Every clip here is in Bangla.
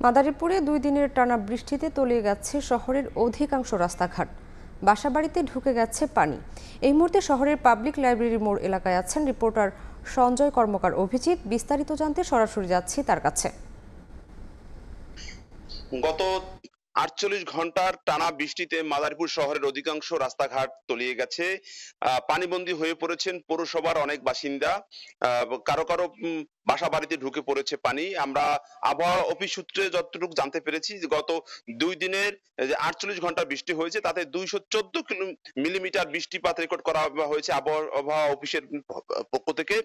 মাদারীপুরে 2 দিনের টানা বৃষ্টিতে তলিয়ে গেছে শহরের অধিকাংশ রাস্তাঘাট। বাসাবাড়িতে ঢুকে গেছে পানি। এই মুহূর্তে শহরের পাবলিক লাইব্রেরি মোড় এলাকায় আছেন রিপোর্টার সঞ্জয় কর্মকার অভিজিৎ। বিস্তারিত জানতে সরাসরি যাচ্ছি তার কাছে। গত ৪৮ ঘন্টার টানা বৃষ্টিতে মাদারীপুর শহরের অধিকাংশ রাস্তাঘাট তলিয়ে গেছে। পানিবন্দী হয়ে পড়েছেন পৌরসভার অনেক বাসিন্দা। কারো কারো বাসা বাড়িতে ঢুকে পড়েছে পানি। আমরা আবহাওয়া অফিস সূত্রে যতটুকু জানতে পেরেছি যে গত 2 দিনের যে ৪৮ ঘন্টা বৃষ্টি হয়েছে তাতে 214 মিলিমিটার বৃষ্টিপাত রেকর্ড করা হয়েছে আবহাওয়া অফিসের পক্ষ থেকে।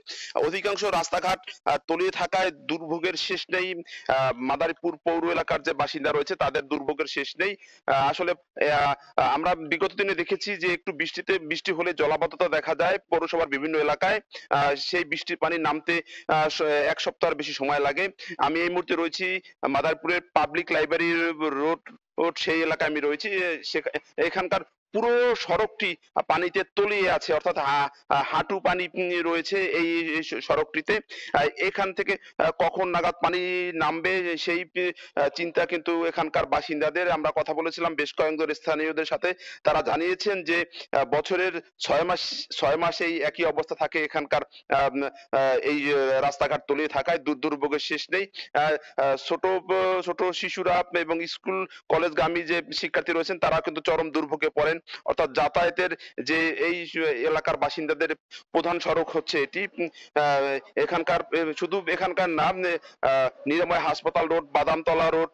অধিকাংশ রাস্তাঘাট তলিয়ে থাকায় দুর্ভোগের শেষ নেই। মাদারীপুর পৌর এলাকার যে বাসিন্দা রয়েছে তাদের দুর্ভোগের শেষ নেই। আসলে আমরা বিগত দিনে দেখেছি যে একটু বৃষ্টি হলে জলাবদ্ধতা দেখা যায় পৌরসভার বিভিন্ন এলাকায়। সেই বৃষ্টির পানি নামতে 1 সপ্তাহের বেশি সময় লাগে। আমি এই মুহূর্তে রয়েছি মাদারীপুরের পাবলিক লাইব্রেরি রোড সেই এলাকায় আমি রয়েছি। এখানকার পুরো সড়কটি পানিতে তলিয়ে আছে, অর্থাৎ হাঁটু পানি রয়েছে এই সড়কটিতে। এখান থেকে কখন নাগাদ পানি নামবে সেই চিন্তা কিন্তু এখানকার বাসিন্দাদের। আমরা কথা বলেছিলাম বেশ কয়েকজন স্থানীয়দের সাথে। তারা জানিয়েছেন যে বছরের 6 মাস এই একই অবস্থা থাকে এখানকার। এই রাস্তাঘাট তলিয়ে থাকায় দুর্ভোগের শেষ নেই। ছোট ছোট শিশুরা এবং স্কুল কলেজগামী যে শিক্ষার্থী রয়েছেন তারা কিন্তু চরম দুর্ভোগে পড়েন। অর্থাৎ যাতায়াতের যে এই এলাকার বাসিন্দাদের প্রধান সড়ক হচ্ছে এটি। এখানকার শুধু এখানকার নাম নিরাময় হাসপাতাল রোড, বাদামতলা রোড,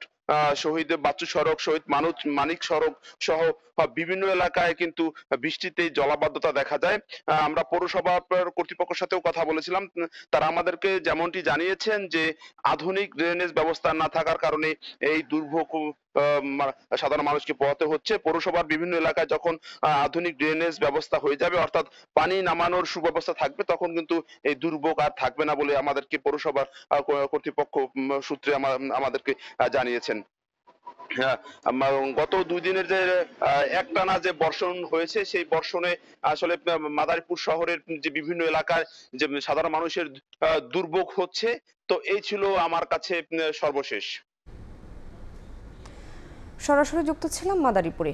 শহীদ বাচ্চু সড়ক, শহীদ মানিক সড়ক সহ বিভিন্ন এলাকায় কিন্তু বৃষ্টিতে জলাবদ্ধতা দেখা যায়। আমরা পৌরসভা কর্তৃপক্ষের সাথেও কথা বলেছিলাম। তারা আমাদেরকে যেমনটি জানিয়েছেন যে আধুনিক ড্রেনেজ ব্যবস্থা না থাকার কারণে এই দুর্ভোগ সাধারণ মানুষকে পোহাতে হচ্ছে। পৌরসভার বিভিন্ন এলাকায় যখন আধুনিক ড্রেনেজ ব্যবস্থা হয়ে যাবে, অর্থাৎ পানি নামানোর সুব্যবস্থা থাকবে, তখন কিন্তু এই দুর্ভোগ আর থাকবে না বলে আমাদেরকে পৌরসভার কর্তৃপক্ষ সূত্রে আমাদেরকে জানিয়েছেন। গত 2 দিনের যে একটানা যে বর্ষণ হয়েছে সেই বর্ষণে আসলে মাদারীপুর শহরের যে বিভিন্ন এলাকায় যে সাধারণ মানুষের দুর্ভোগ হচ্ছে। তো এই ছিল আমার কাছে সর্বশেষ। সরাসরি যুক্ত ছিলাম মাদারীপুরে।